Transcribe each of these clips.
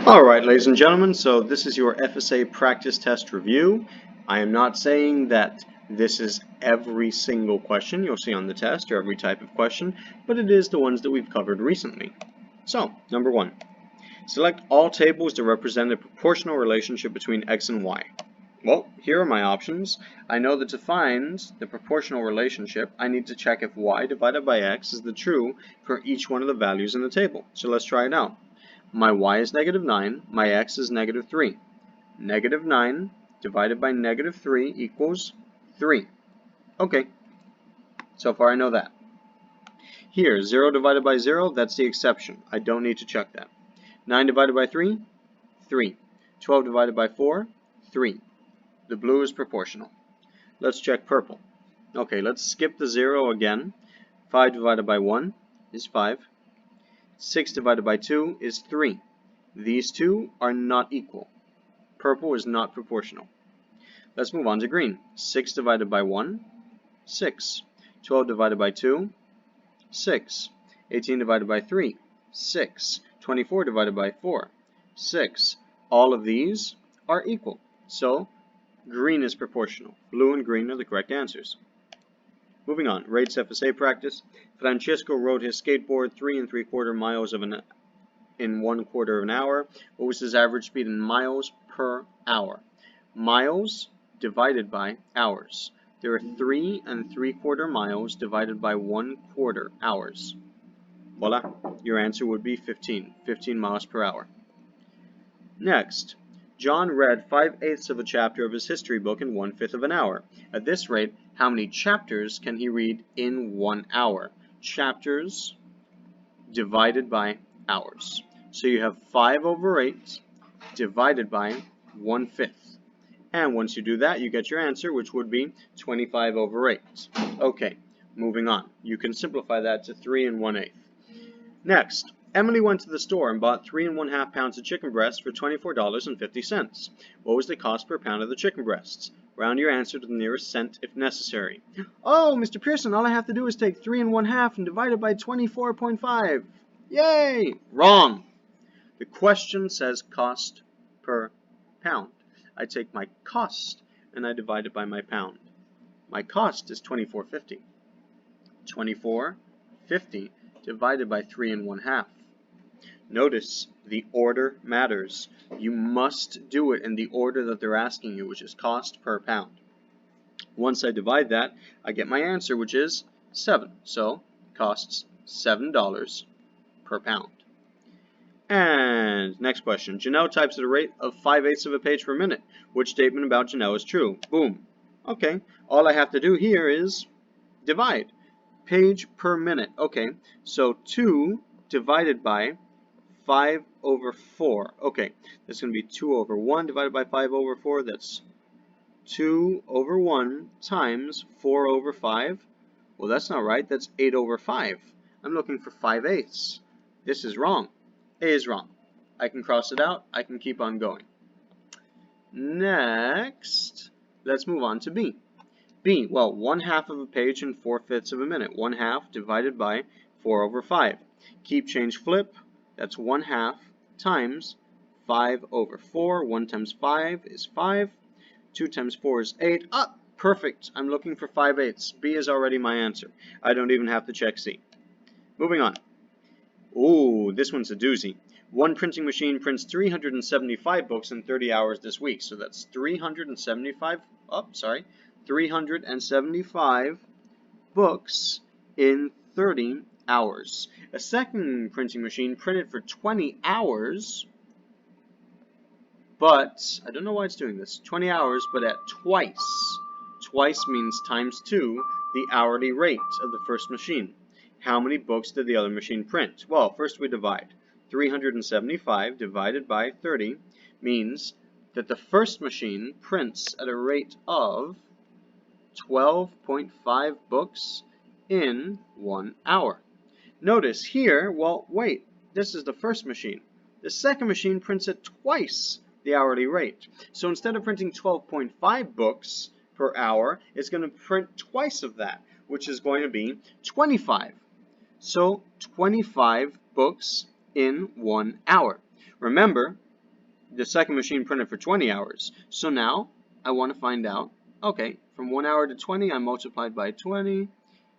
Alright, ladies and gentlemen, so this is your FSA Practice Test review. I am not saying that this is every single question you'll see on the test or every type of question, but it is the ones that we've covered recently. So, number 1. Select all tables that represent a proportional relationship between x and y. Well, here are my options. I know that to find the proportional relationship, I need to check if y divided by x is the true for each one of the values in the table. So let's try it out. My y is -9, my x is -3. -9 divided by -3 equals 3. Okay, so far I know that. Here, 0 divided by 0, that's the exception. I don't need to check that. 9 divided by 3, 3. 12 divided by 4, 3. The blue is proportional. Let's check purple. Okay, let's skip the 0 again. 5 divided by 1 is 5. 6 divided by 2 is 3. These two are not equal. Purple is not proportional. Let's move on to green. 6 divided by 1, 6. 12 divided by 2, 6. 18 divided by 3, 6. 24 divided by 4, 6. All of these are equal. So, green is proportional. Blue and green are the correct answers. Moving on, rates FSA practice. Francesco rode his skateboard 3 3/4 miles in 1/4 of an hour. What was his average speed in miles per hour? Miles divided by hours. There are 3 3/4 miles divided by 1/4 hours. Voila, your answer would be 15 miles per hour. Next, John read 5/8 of a chapter of his history book in 1/5 of an hour. At this rate, how many chapters can he read in 1 hour? Chapters divided by hours. So you have 5/8 divided by 1/5. And once you do that, you get your answer, which would be 25/8. Okay, moving on. You can simplify that to 3 1/8. Next, Emily went to the store and bought 3 1/2 pounds of chicken breasts for $24.50. What was the cost per pound of the chicken breasts? Round your answer to the nearest cent if necessary. Oh, Mr. Pearson, all I have to do is take 3 1/2 and divide it by 24.5. Yay! Wrong! The question says cost per pound. I take my cost and I divide it by my pound. My cost is $24.50. $24.50 divided by 3 1/2. Notice the order matters. You must do it in the order that they're asking you, which is cost per pound. Once I divide that, I get my answer, which is 7. So, costs $7 per pound. And next question. Janelle types at a rate of 5/8 of a page per minute. Which statement about Janelle is true? Boom. Okay, all I have to do here is divide. Page per minute. Okay, so 2 divided by 5/4. Okay, that's going to be 2/1 divided by 5/4. That's 2/1 times 4/5. Well, that's not right. That's 8/5. I'm looking for 5/8. This is wrong. A is wrong. I can cross it out. I can keep on going. Next, let's move on to B. B, well, 1/2 of a page in 4/5 of a minute. 1/2 divided by 4/5. Keep, change, flip. That's 1/2 times 5/4. 1 times 5 is 5. 2 times 4 is 8. Ah, perfect. I'm looking for 5/8. B is already my answer. I don't even have to check C. Moving on. Ooh, this one's a doozy. One printing machine prints 375 books in 30 hours this week. So that's 375 books in 30 hours. A second printing machine printed for 20 hours, but I don't know why it's doing this. 20 hours, but at twice. Twice means times 2 the hourly rate of the first machine. How many books did the other machine print? Well, first we divide. 375 divided by 30 means that the first machine prints at a rate of 12.5 books in 1 hour. Notice here, well, wait, this is the first machine. The second machine prints at twice the hourly rate. So instead of printing 12.5 books per hour, it's going to print twice of that, which is going to be 25. So 25 books in 1 hour. Remember, The second machine printed for 20 hours. So now I want to find out, okay, from 1 hour to 20, I multiplied by 20.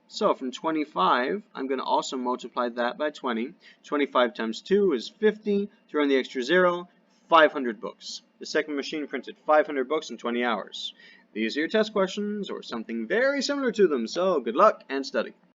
So from 25, I'm going to also multiply that by 20. 25 times 2 is 50. Throw in the extra 0, 500 books. The second machine printed 500 books in 20 hours. These are your test questions, or something very similar to them, so good luck and study.